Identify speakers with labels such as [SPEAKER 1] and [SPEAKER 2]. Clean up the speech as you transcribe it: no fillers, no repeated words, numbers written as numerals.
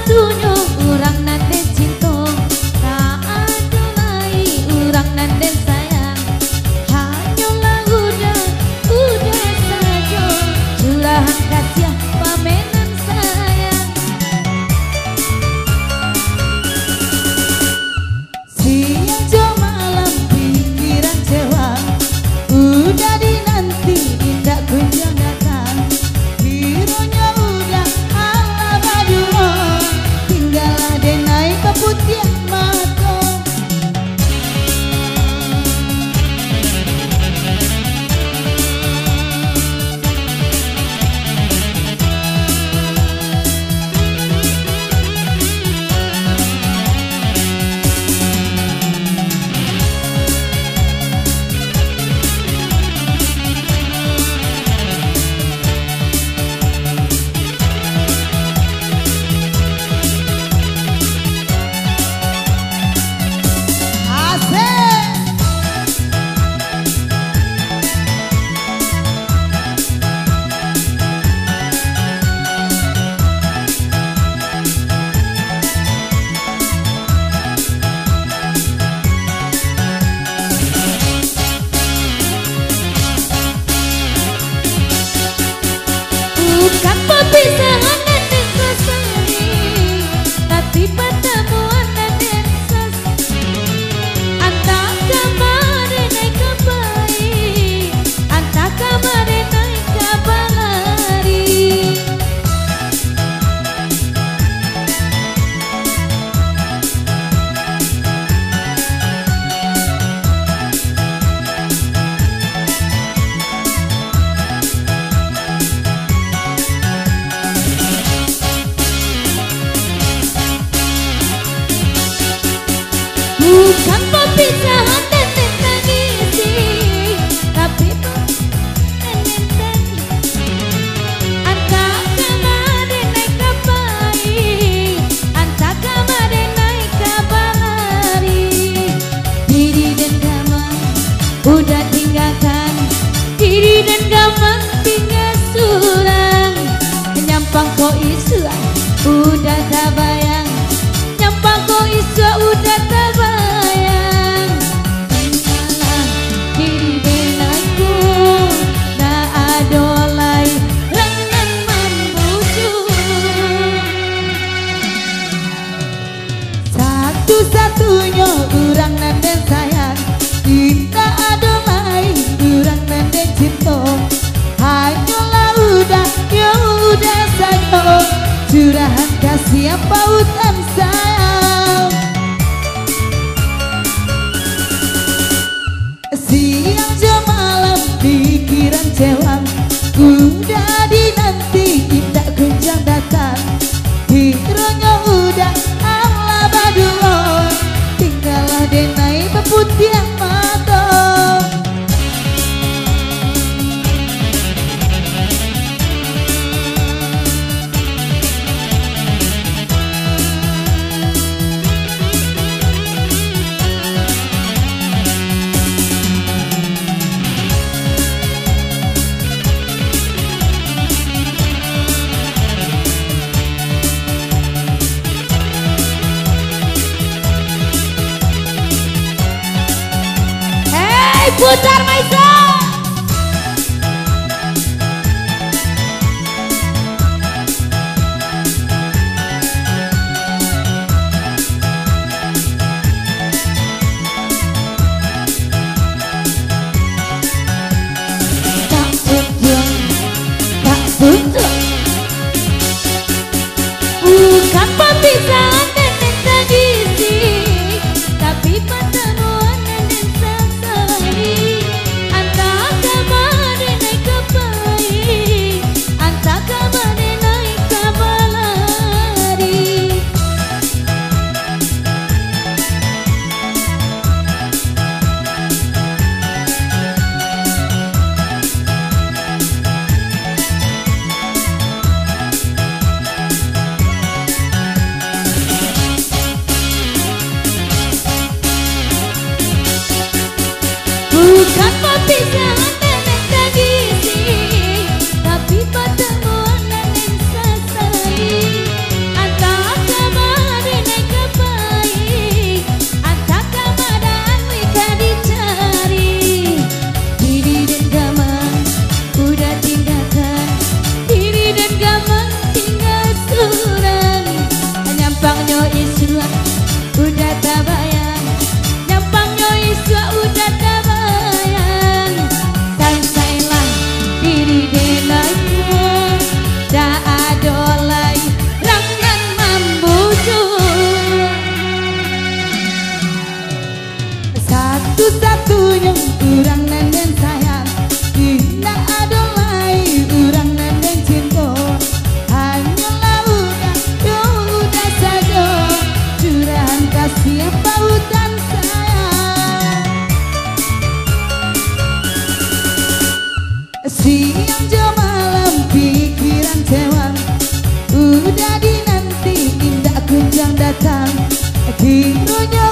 [SPEAKER 1] satu-satunya orang nande cinta, tak ada lain orang nande sayang. Hanyalah udah saja curahan kasih pamenan sayang. Siang jo malam pikiran cewek, udah dinanti tidak kunjung datang. Birunya udah ala badua, tinggal ada naik ke putih mata. Bukan perpisahan dan sesali, tapi pertemuan dan sesali. Antah kemarin naik ke baik, antah kemarin naik ke balari. Bukan perpisahan dan tangisi, tapi antah kemarin naik ke baik, antah kemarin naik ke balari. Diri dan gaman udah tinggalkan, diri dan gaman tinggal surang. Nyampang kok isu udah tak bayang, nyampang kok isu udah tak bayang. Tinggallah diri denganku, tak ada lain lengan membuju. Satu-satunya orang nande sayang, tidak ada lain orang nande cinta. Hanyalah udah saja curahan kasih pautan sayang. Siang jo malam pikiran cewek, udah dinanti tidak kunjung datang. Hironya udah ala badua, tinggallah denai peputih mata. Putar Maisa. Tak putus, bukan perpisahan dan tangisi, tapi pertemuan dan sesali. Antah kemarin naik ke baik, antah kemarin naik ke balari. Bukan perpisahan dan tangisi, tapi pertemuan dan sesali. Antah
[SPEAKER 2] kunjung urang nenden sayang, tidak ada lain urang nenden cinta. Hanyalah udah saja curahan kasih pautan sayang. Siang jam malam pikiran cewang, udah dinanti indah kunjung datang. Kironya